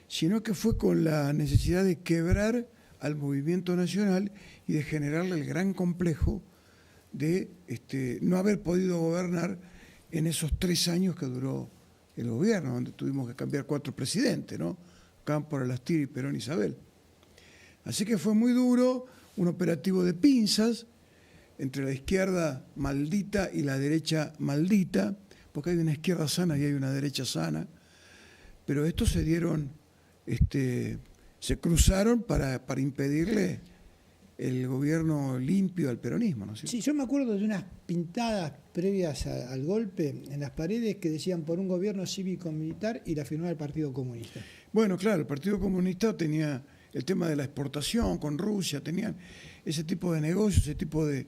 [SPEAKER 4] sino que fue con la necesidad de quebrar al movimiento nacional y de generarle el gran complejo de no haber podido gobernar en esos 3 años que duró el gobierno, donde tuvimos que cambiar 4 presidentes, ¿no? Cámpora, Lastiri, Perón, Isabel. Así que fue muy duro, un operativo de pinzas entre la izquierda maldita y la derecha maldita, porque hay una izquierda sana y hay una derecha sana, pero estos se dieron, se cruzaron para impedirle el gobierno limpio al peronismo, ¿no es cierto?
[SPEAKER 1] Sí, yo me acuerdo de unas pintadas previas al golpe en las paredes que decían por un gobierno cívico-militar y la firmaba el Partido Comunista.
[SPEAKER 4] Bueno, claro, el Partido Comunista tenía el tema de la exportación con Rusia, tenían ese tipo de negocios, ese tipo de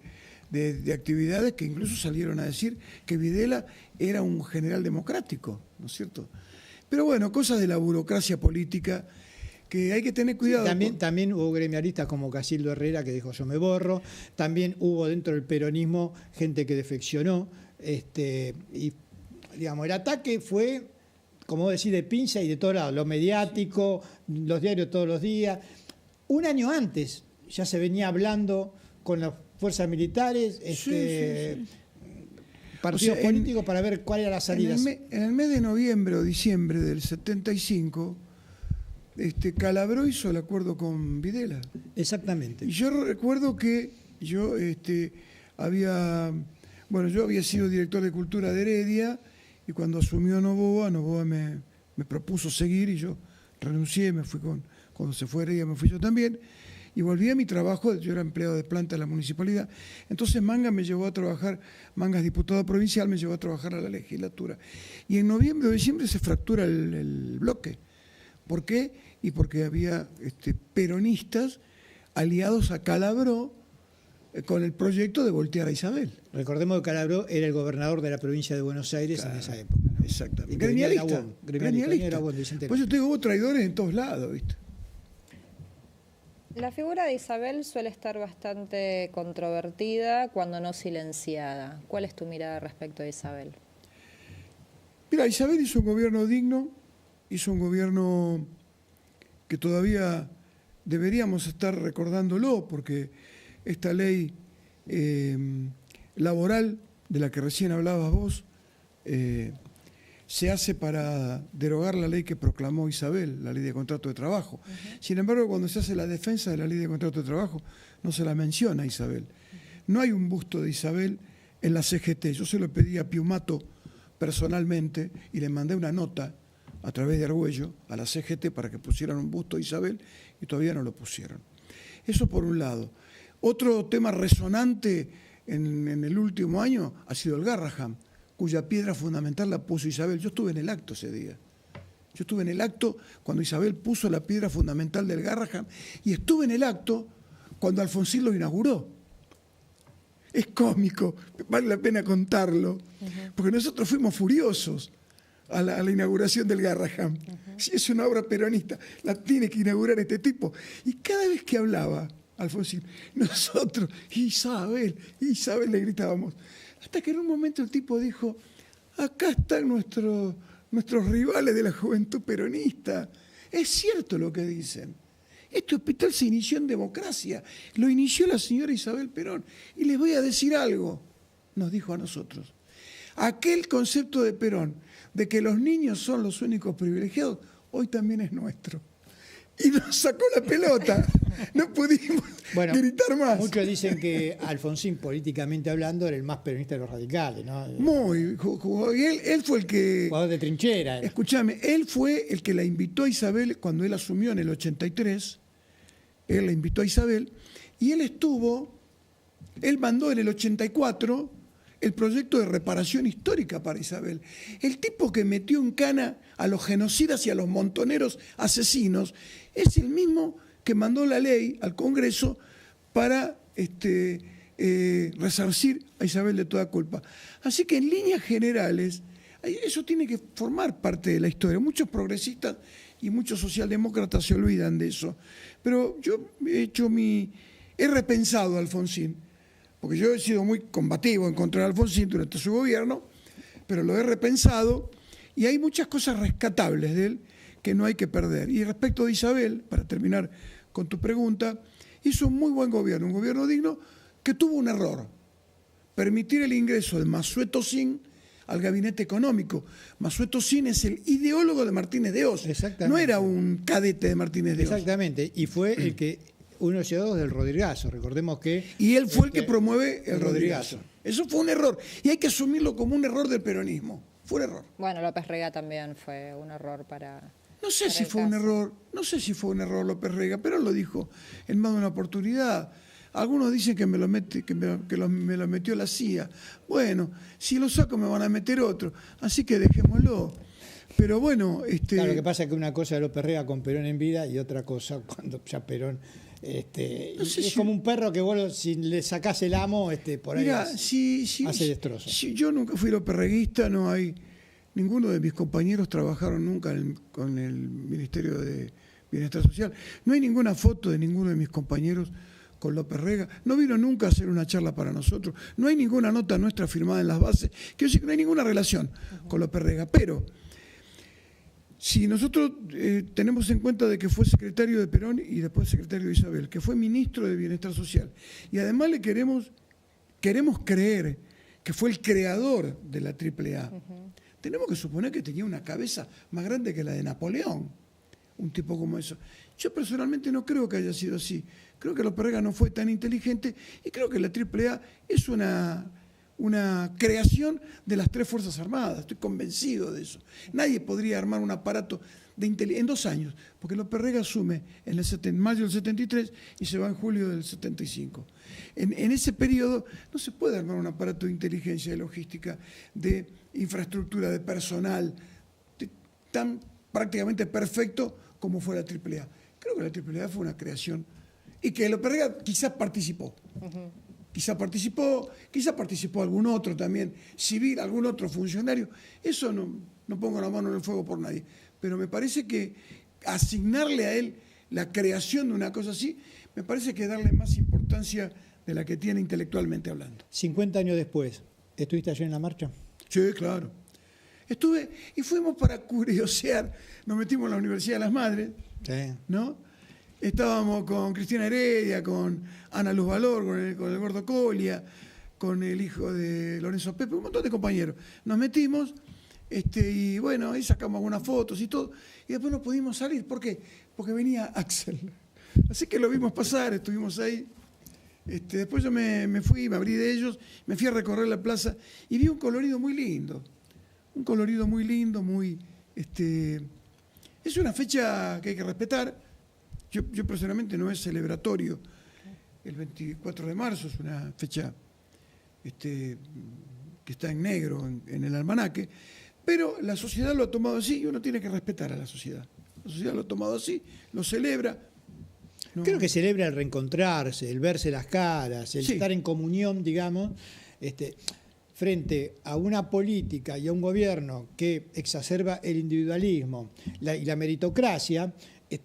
[SPEAKER 4] actividades que incluso salieron a decir que Videla era un general democrático, ¿no es cierto? Pero bueno, cosas de la burocracia política que hay que tener cuidado.
[SPEAKER 1] También hubo gremialistas como Casildo Herrera que dijo yo me borro, también hubo dentro del peronismo gente que defeccionó, y digamos, el ataque fue, como decir, de pinza y de todos lados, lo mediático, los diarios todos los días. Un año antes ya se venía hablando con las fuerzas militares, partidos políticos para ver cuál era la salida.
[SPEAKER 4] En el mes de noviembre o diciembre del 75, Calabró hizo el acuerdo con Videla.
[SPEAKER 1] Exactamente.
[SPEAKER 4] Y yo recuerdo que yo había sido director de Cultura de Heredia y cuando asumió Novoa me propuso seguir y yo renuncié, me fui cuando se fue Heredia me fui yo también y volví a mi trabajo, yo era empleado de planta de la municipalidad. Entonces Mangas es diputado provincial, me llevó a trabajar a la legislatura. Y en noviembre o diciembre se fractura el bloque. ¿Por qué? Y porque había peronistas aliados a Calabró con el proyecto de voltear a Isabel.
[SPEAKER 1] Recordemos que Calabró era el gobernador de la provincia de Buenos Aires
[SPEAKER 4] Claro,
[SPEAKER 1] en esa época, ¿no?
[SPEAKER 4] Exactamente.
[SPEAKER 1] Y que venía de la
[SPEAKER 4] Gremialista.
[SPEAKER 1] UOM, gremialista. Era UOM de Vicente
[SPEAKER 4] Por eso te digo, hubo traidores en todos lados, ¿viste?
[SPEAKER 2] La figura de Isabel suele estar bastante controvertida, cuando no silenciada. ¿Cuál es tu mirada respecto a Isabel?
[SPEAKER 4] Mira, Isabel hizo un gobierno digno, hizo un gobierno que todavía deberíamos estar recordándolo, porque esta ley laboral de la que recién hablabas vos se hace para derogar la ley que proclamó Isabel, la ley de contrato de trabajo. Sin embargo, cuando se hace la defensa de la ley de contrato de trabajo, no se la menciona a Isabel. No hay un busto de Isabel en la CGT. Yo se lo pedí a Piumato personalmente y le mandé una nota a través de Argüello a la CGT para que pusieran un busto de Isabel y todavía no lo pusieron. Eso por un lado. Otro tema resonante en el último año ha sido el Garraham, cuya piedra fundamental la puso Isabel. Yo estuve en el acto ese día. Yo estuve en el acto cuando Isabel puso la piedra fundamental del Garraham y estuve en el acto cuando Alfonsín lo inauguró. Es cómico, vale la pena contarlo, porque nosotros fuimos furiosos a la inauguración del Garraham. Si es una obra peronista, la tiene que inaugurar este tipo. Y cada vez que hablaba Alfonsín, nosotros, Isabel, Isabel, le gritábamos. Hasta que en un momento el tipo dijo, acá están nuestros rivales de la juventud peronista. Es cierto lo que dicen. Este hospital se inició en democracia, lo inició la señora Isabel Perón. Y les voy a decir algo, nos dijo a nosotros. Aquel concepto de Perón, de que los niños son los únicos privilegiados, hoy también es nuestro. Y nos sacó la pelota, no pudimos gritar más.
[SPEAKER 1] Muchos dicen que Alfonsín, políticamente hablando, era el más peronista de los radicales, ¿no?
[SPEAKER 4] Muy, él fue el que...
[SPEAKER 1] Jugador de trinchera.
[SPEAKER 4] Escúchame, él fue el que la invitó a Isabel cuando él asumió en el 83, él la invitó a Isabel, y él mandó en el 84 el proyecto de reparación histórica para Isabel. El tipo que metió en cana a los genocidas y a los montoneros asesinos es el mismo que mandó la ley al Congreso para resarcir a Isabel de toda culpa. Así que en líneas generales, eso tiene que formar parte de la historia. Muchos progresistas y muchos socialdemócratas se olvidan de eso. Pero yo he repensado a Alfonsín, porque yo he sido muy combativo en contra de Alfonsín durante su gobierno, pero lo he repensado y hay muchas cosas rescatables de él que no hay que perder. Y respecto de Isabel, para terminar con tu pregunta, hizo un muy buen gobierno, un gobierno digno que tuvo un error: permitir el ingreso de Massueto Sin al gabinete económico. Massueto Sin es el ideólogo de Martínez de Hoz, no era un cadete de Martínez de Hoz.
[SPEAKER 1] Exactamente, y fue el que uno de los llevados del Rodrigazo, recordemos que...
[SPEAKER 4] Y él fue el que promueve el
[SPEAKER 1] Rodrigazo.
[SPEAKER 4] Eso fue un error, y hay que asumirlo como un error del peronismo. Fue un error.
[SPEAKER 2] Bueno, López Rega también fue un error para...
[SPEAKER 4] No sé si fue un error, López Rega, pero lo dijo en más de una oportunidad. Algunos dicen que me lo metió la CIA. Bueno, si lo saco me van a meter otro, así que dejémoslo. Pero bueno,
[SPEAKER 1] Claro, lo que pasa es que una cosa es López Rega con Perón en vida y otra cosa cuando ya Perón... no sé, es como un perro que vos, si le sacás el amo, por ahí hace destrozos.
[SPEAKER 4] Yo nunca fui loperreguista, no hay... Ninguno de mis compañeros trabajaron nunca con el Ministerio de Bienestar Social. No hay ninguna foto de ninguno de mis compañeros con López Rega. No vino nunca a hacer una charla para nosotros. No hay ninguna nota nuestra firmada en las bases. Quiero decir que no hay ninguna relación con López Rega. Pero si nosotros tenemos en cuenta de que fue secretario de Perón y después secretario de Isabel, que fue ministro de Bienestar Social, y además le queremos creer que fue el creador de la AAA, tenemos que suponer que tenía una cabeza más grande que la de Napoleón, un tipo como eso. Yo personalmente no creo que haya sido así. Creo que López Rega no fue tan inteligente y creo que la AAA es una creación de las tres Fuerzas Armadas. Estoy convencido de eso. Nadie podría armar un aparato de inteligencia en 2 años, porque López Rega asume en mayo del 73 y se va en julio del 75. En ese periodo no se puede armar un aparato de inteligencia, de logística, de infraestructura, de personal, tan prácticamente perfecto como fue la AAA. Creo que la AAA fue una creación y que López Rega quizás participó. Quizás participó algún otro también, civil, algún otro funcionario. Eso no pongo la mano en el fuego por nadie. Pero me parece que asignarle a él la creación de una cosa así, me parece que darle más importancia de la que tiene intelectualmente hablando.
[SPEAKER 1] 50 años después, ¿estuviste ayer en la marcha?
[SPEAKER 4] Sí, claro. Estuve y fuimos para curiosear, nos metimos en la Universidad de las Madres,
[SPEAKER 1] Sí.
[SPEAKER 4] ¿no? Estábamos con Cristina Heredia, con Ana Luz Valor, con el Gordo Colia, con el hijo de Lorenzo Pepe, un montón de compañeros. Nos metimos y bueno, ahí sacamos algunas fotos y todo, y después no pudimos salir. ¿Por qué? Porque venía Axel. Así que lo vimos pasar, estuvimos ahí. Después yo me fui, me abrí de ellos, me fui a recorrer la plaza y vi un colorido muy lindo. Un colorido muy lindo, muy... es una fecha que hay que respetar. Yo personalmente no es celebratorio. El 24 de marzo es una fecha que está en negro en el almanaque, pero la sociedad lo ha tomado así y uno tiene que respetar a la sociedad. La sociedad lo ha tomado así, lo celebra. No.
[SPEAKER 1] Creo que celebra el reencontrarse, el verse las caras, el estar en comunión, digamos, frente a una política y a un gobierno que exacerba el individualismo y la meritocracia.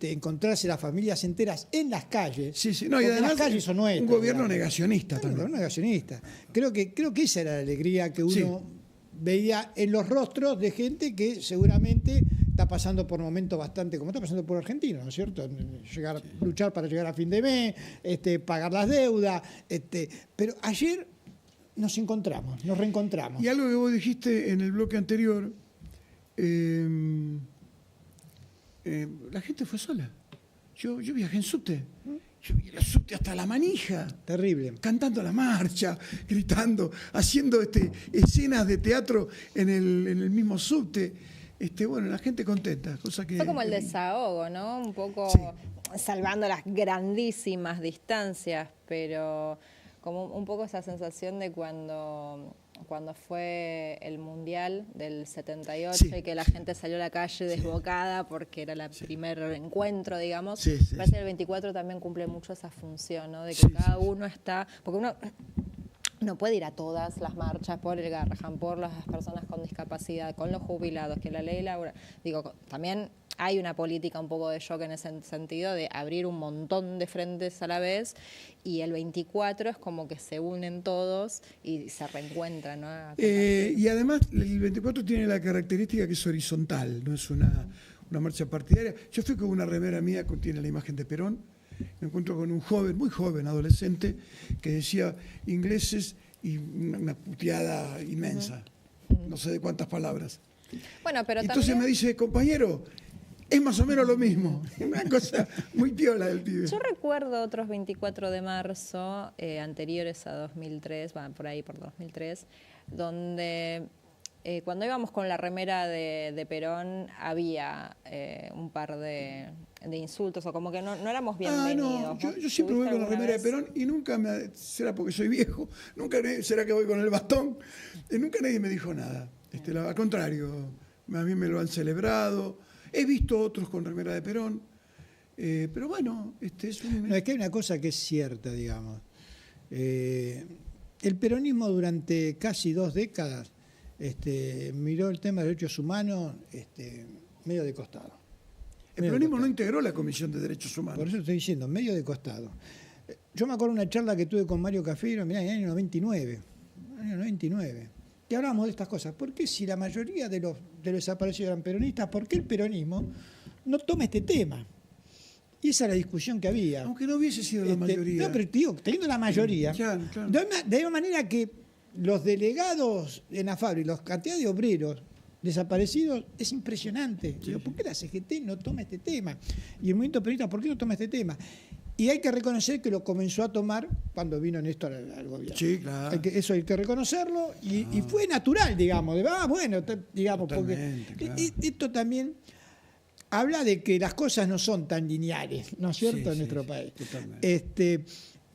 [SPEAKER 1] Encontrarse las familias enteras en las calles.
[SPEAKER 4] Sí. No, y además
[SPEAKER 1] las calles son nuestras,
[SPEAKER 4] un gobierno
[SPEAKER 1] digamos.
[SPEAKER 4] negacionista también.
[SPEAKER 1] Un gobierno negacionista. Creo que esa era la alegría que uno veía en los rostros de gente que seguramente está pasando por momentos bastante, como está pasando por Argentina, ¿no es cierto? Luchar para llegar a fin de mes, pagar las deudas. Pero ayer nos encontramos, nos reencontramos.
[SPEAKER 4] Y algo que vos dijiste en el bloque anterior, la gente fue sola. Yo viajé en subte. Yo vi el subte hasta la manija.
[SPEAKER 1] Terrible.
[SPEAKER 4] Cantando la marcha, gritando, haciendo escenas de teatro en el mismo subte. Bueno, la gente contenta. Cosa que,
[SPEAKER 2] fue como el desahogo, ¿no? Un poco salvando las grandísimas distancias, pero como un poco esa sensación de cuando fue el Mundial del 78 y que la gente salió a la calle desbocada porque era el primer encuentro, digamos. Parece que el 24 también cumple mucho esa función, ¿no? De que cada uno está... Porque uno no puede ir a todas las marchas por el Garrahan, por las personas con discapacidad, con los jubilados, que la ley laboral... Digo, también hay una política un poco de shock en ese sentido de abrir un montón de frentes a la vez, y el 24 es como que se unen todos y se reencuentran, ¿no?
[SPEAKER 4] Y además el 24 tiene la característica que es horizontal, no es una marcha partidaria. Yo fui con una remera mía que tiene la imagen de Perón, me encuentro con un joven, muy joven, adolescente, que decía ingleses y una puteada inmensa, no sé de cuántas palabras.
[SPEAKER 2] Bueno, pero
[SPEAKER 4] entonces
[SPEAKER 2] también...
[SPEAKER 4] me dice, compañero, es más o menos lo mismo. Una cosa muy piola del pibe.
[SPEAKER 2] Yo recuerdo otros 24 de marzo anteriores a 2003, por ahí por 2003, donde cuando íbamos con la remera de Perón había un par de insultos, o como que no éramos bienvenidos.
[SPEAKER 4] No, yo siempre voy con la remera de Perón y nunca será porque soy viejo, nunca será que voy con el bastón, nunca nadie me dijo nada. Al contrario, a mí me lo han celebrado. He visto otros con remera de Perón, pero bueno, es un...
[SPEAKER 1] No, es que hay una cosa que es cierta, digamos. El peronismo durante casi 2 décadas miró el tema de derechos humanos medio de costado.
[SPEAKER 4] El peronismo no integró la Comisión de Derechos Humanos.
[SPEAKER 1] Por eso estoy diciendo, medio de costado. Yo me acuerdo de una charla que tuve con Mario Cafiero, mirá, en el año 99. Y hablábamos de estas cosas. ¿Por qué si la mayoría de los desaparecidos eran peronistas, por qué el peronismo no toma este tema? Y esa es la discusión que había.
[SPEAKER 4] Aunque no hubiese sido la mayoría.
[SPEAKER 1] No, pero digo, teniendo la mayoría,
[SPEAKER 4] claro.
[SPEAKER 1] De la misma manera que los delegados en la fábrica, la cantidad de obreros desaparecidos es impresionante. Digo, ¿por qué la CGT no toma este tema? Y el movimiento peronista, ¿por qué no toma este tema? Y hay que reconocer que lo comenzó a tomar cuando vino Néstor al gobierno.
[SPEAKER 4] Sí, claro.
[SPEAKER 1] Eso hay que reconocerlo y fue natural, digamos. Digamos, porque claro. Esto también habla de que las cosas no son tan lineales, ¿no es cierto?, en nuestro país. Totalmente.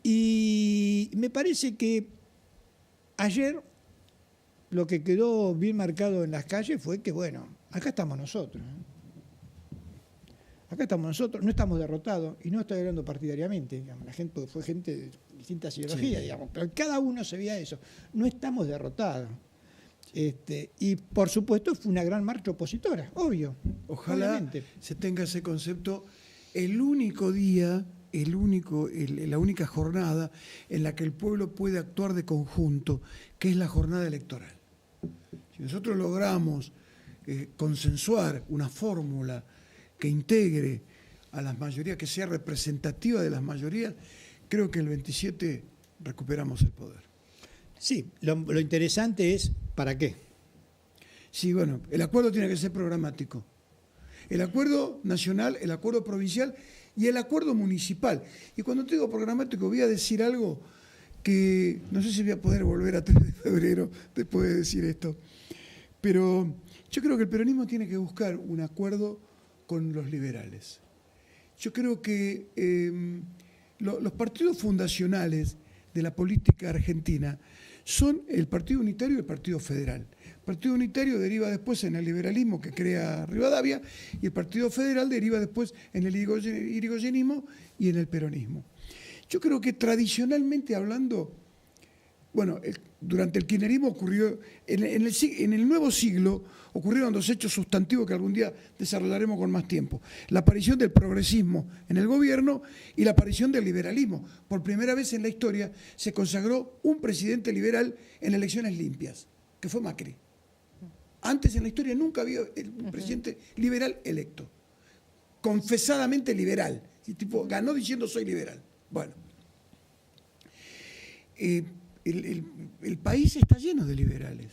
[SPEAKER 1] Y me parece que ayer lo que quedó bien marcado en las calles fue que, bueno, acá estamos nosotros. Acá estamos nosotros, no estamos derrotados, y no estoy hablando partidariamente, digamos, la gente fue gente de distintas ideologías,
[SPEAKER 4] Sí.
[SPEAKER 1] digamos, pero cada uno se veía eso. No estamos derrotados. Y por supuesto fue una gran marcha opositora, obvio.
[SPEAKER 4] Ojalá
[SPEAKER 1] obviamente.
[SPEAKER 4] se tenga ese concepto. El único día, la única jornada en la que el pueblo puede actuar de conjunto, que es la jornada electoral. Si nosotros logramos consensuar una fórmula que integre a las mayorías, que sea representativa de las mayorías, creo que el 27 recuperamos el poder.
[SPEAKER 1] Sí, lo interesante es ¿para qué?
[SPEAKER 4] Sí, bueno, el acuerdo tiene que ser programático. El acuerdo nacional, el acuerdo provincial y el acuerdo municipal. Y cuando te digo programático, voy a decir algo que no sé si voy a poder volver a 3 de febrero después de decir esto. Pero yo creo que el peronismo tiene que buscar un acuerdo con los liberales. Yo creo que los partidos fundacionales de la política argentina son el Partido Unitario y el Partido Federal. El Partido Unitario deriva después en el liberalismo que crea Rivadavia y el Partido Federal deriva después en el irigoyenismo y en el peronismo. Yo creo que tradicionalmente hablando, bueno, durante el kirchnerismo ocurrió, en el nuevo siglo ocurrieron 2 hechos sustantivos que algún día desarrollaremos con más tiempo. La aparición del progresismo en el gobierno y la aparición del liberalismo. Por primera vez en la historia se consagró un presidente liberal en elecciones limpias, que fue Macri. Antes en la historia nunca había un presidente liberal electo. Confesadamente liberal. Y tipo, ganó diciendo soy liberal. Bueno. El país está lleno de liberales.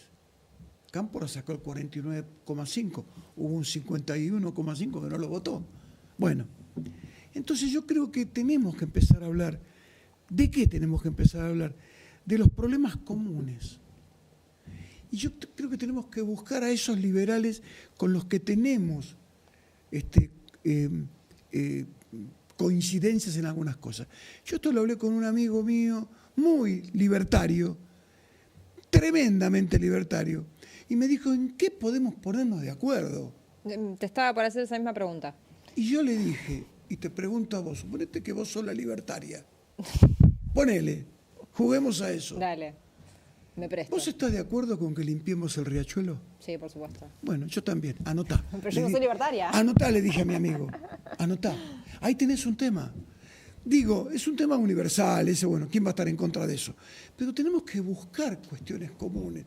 [SPEAKER 4] Cámpora sacó el 49,5, hubo un 51,5 que no lo votó. Bueno, entonces yo creo que tenemos que empezar a hablar. ¿De qué tenemos que empezar a hablar? De los problemas comunes. Y yo creo que tenemos que buscar a esos liberales con los que tenemos coincidencias en algunas cosas. Yo esto lo hablé con un amigo mío, muy libertario, tremendamente libertario, y me dijo, ¿en qué podemos ponernos de acuerdo?
[SPEAKER 2] Te estaba por hacer esa misma pregunta.
[SPEAKER 4] Y yo le dije, y te pregunto a vos, suponete que vos sos la libertaria. Ponele, juguemos a eso.
[SPEAKER 2] Dale, me presto.
[SPEAKER 4] ¿Vos estás de acuerdo con que limpiemos el riachuelo?
[SPEAKER 2] Sí, por supuesto.
[SPEAKER 4] Bueno, yo también, anotá.
[SPEAKER 2] Pero yo no soy libertaria.
[SPEAKER 4] Anotá, le dije a mi amigo, anotá. Ahí tenés un tema. Digo, es un tema universal, ese, bueno, ¿quién va a estar en contra de eso? Pero tenemos que buscar cuestiones comunes,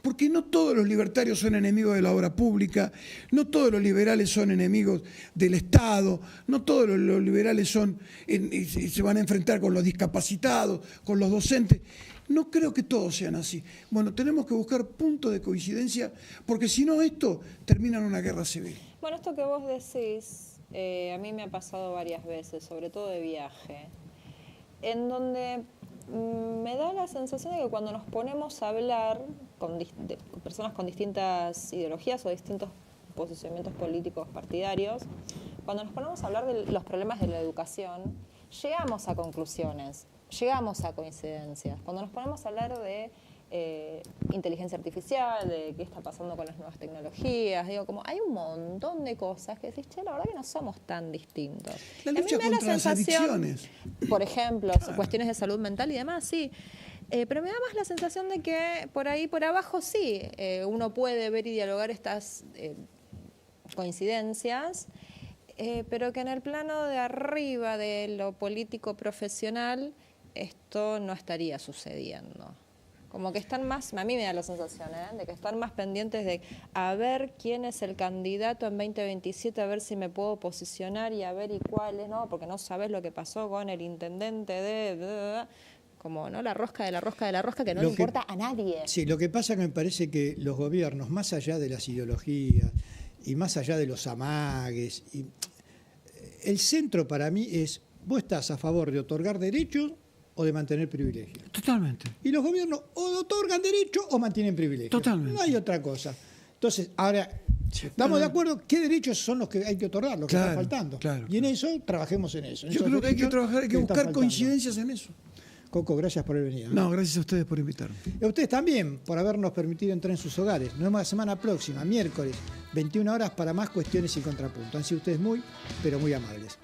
[SPEAKER 4] porque no todos los libertarios son enemigos de la obra pública, no todos los liberales son enemigos del Estado, no todos los liberales se van a enfrentar con los discapacitados, con los docentes. No creo que todos sean así. Bueno, tenemos que buscar puntos de coincidencia, porque si no esto termina en una guerra civil.
[SPEAKER 2] Bueno, esto que vos decís, a mí me ha pasado varias veces, sobre todo de viaje, en donde me da la sensación de que cuando nos ponemos a hablar con personas con distintas ideologías o distintos posicionamientos políticos partidarios, cuando nos ponemos a hablar de los problemas de la educación, llegamos a conclusiones, llegamos a coincidencias. Cuando nos ponemos a hablar de inteligencia artificial, de qué está pasando con las nuevas tecnologías, digo, como hay un montón de cosas que decís, che, la verdad que no somos tan distintos.
[SPEAKER 4] La lucha contra las adicciones.
[SPEAKER 2] Por ejemplo,
[SPEAKER 4] Claro.
[SPEAKER 2] cuestiones de salud mental y demás, sí. Pero me da más la sensación de que por ahí, por abajo, sí, uno puede ver y dialogar estas coincidencias, pero que en el plano de arriba de lo político profesional, esto no estaría sucediendo. Como que están más, a mí me da la sensación, de que están más pendientes de a ver quién es el candidato en 2027, a ver si me puedo posicionar y a ver y cuáles, ¿no? Porque no sabes lo que pasó con el intendente como no la rosca de la rosca de la rosca que no le importa a nadie.
[SPEAKER 1] Sí, lo que pasa es que me parece que los gobiernos, más allá de las ideologías y más allá de los amagues, el centro para mí es, vos estás a favor de otorgar derechos o de mantener privilegios.
[SPEAKER 4] Totalmente.
[SPEAKER 1] Y los gobiernos o otorgan derechos o mantienen privilegios.
[SPEAKER 4] Totalmente.
[SPEAKER 1] No hay otra cosa. Entonces, ahora, ¿estamos de acuerdo? ¿Qué derechos son los que hay que otorgar, los que están faltando?
[SPEAKER 4] Claro,
[SPEAKER 1] y en eso, trabajemos en eso.
[SPEAKER 4] Yo creo que hay que trabajar, hay que buscar coincidencias en eso.
[SPEAKER 1] Coco, gracias por haber venido.
[SPEAKER 4] No, gracias a ustedes por invitarme.
[SPEAKER 1] Y a ustedes también por habernos permitido entrar en sus hogares. Nos vemos la semana próxima, miércoles, 21 horas para más cuestiones y contrapunto. Han sido ustedes muy, pero muy amables.